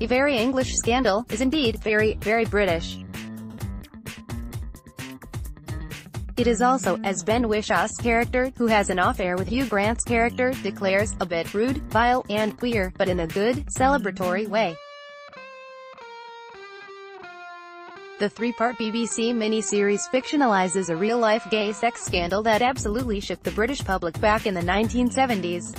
A very English scandal is indeed very, very British. It is also, as Ben Wishaw's character, who has an affair with Hugh Grant's character, declares, a bit rude, vile, and queer, but in a good, celebratory way. The three-part BBC miniseries fictionalizes a real-life gay sex scandal that absolutely shook the British public back in the 1970s.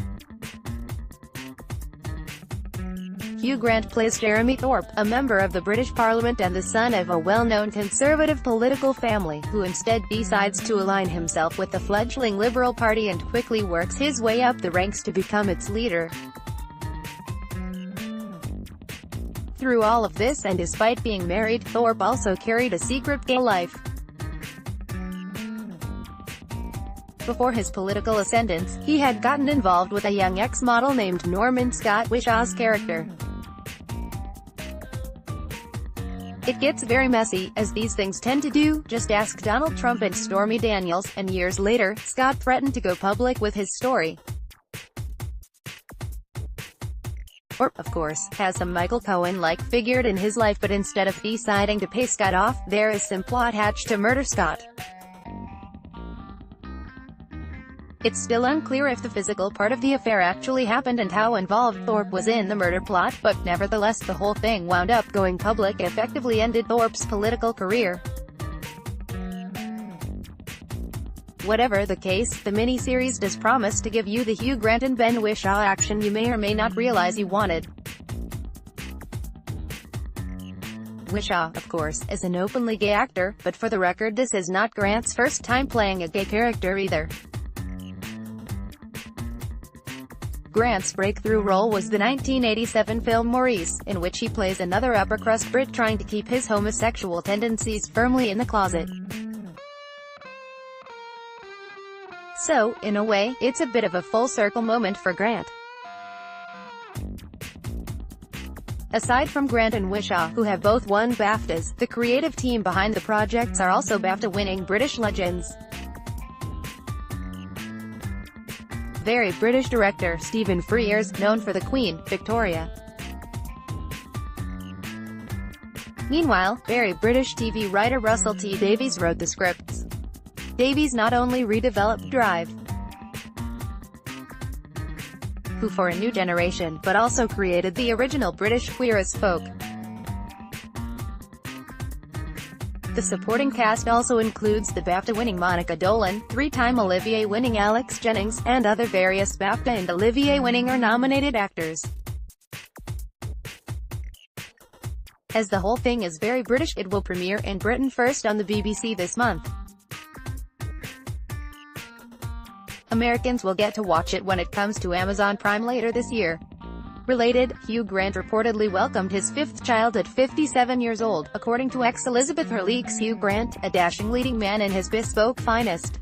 Hugh Grant plays Jeremy Thorpe, a member of the British Parliament and the son of a well-known conservative political family, who instead decides to align himself with the fledgling Liberal Party and quickly works his way up the ranks to become its leader. Through all of this, and despite being married, Thorpe also carried a secret gay life. Before his political ascendance, he had gotten involved with a young ex-model named Norman Scott, Wishaw's character. It gets very messy, as these things tend to do. Just ask Donald Trump and Stormy Daniels, and years later, Scott threatened to go public with his story. Thorpe, of course, has some Michael Cohen-like figure in his life, but instead of deciding to pay Scott off, there is some plot hatched to murder Scott. It's still unclear if the physical part of the affair actually happened and how involved Thorpe was in the murder plot, but nevertheless the whole thing wound up going public, effectively ended Thorpe's political career. Whatever the case, the miniseries does promise to give you the Hugh Grant and Ben Whishaw action you may or may not realize you wanted. Whishaw, of course, is an openly gay actor, but for the record this is not Grant's first time playing a gay character either. Grant's breakthrough role was the 1987 film Maurice, in which he plays another upper-crust Brit trying to keep his homosexual tendencies firmly in the closet. So, in a way, it's a bit of a full-circle moment for Grant. Aside from Grant and Whishaw, who have both won BAFTAs, the creative team behind the projects are also BAFTA-winning British legends. Very British director Stephen Frears, known for The Queen, Victoria. Meanwhile, very British TV writer Russell T Davies wrote the scripts. Davies not only redeveloped Drive, Who for a New Generation, but also created the original British Queer as Folk. The supporting cast also includes the BAFTA-winning Monica Dolan, three-time Olivier-winning Alex Jennings, and other various BAFTA and Olivier-winning or nominated actors. As the whole thing is very British, it will premiere in Britain first on the BBC this month. Americans will get to watch it when it comes to Amazon Prime later this year. Related, Hugh Grant reportedly welcomed his fifth child at 57 years old, according to ex-Elizabeth Hurley's Hugh Grant, a dashing leading man in his bespoke finest.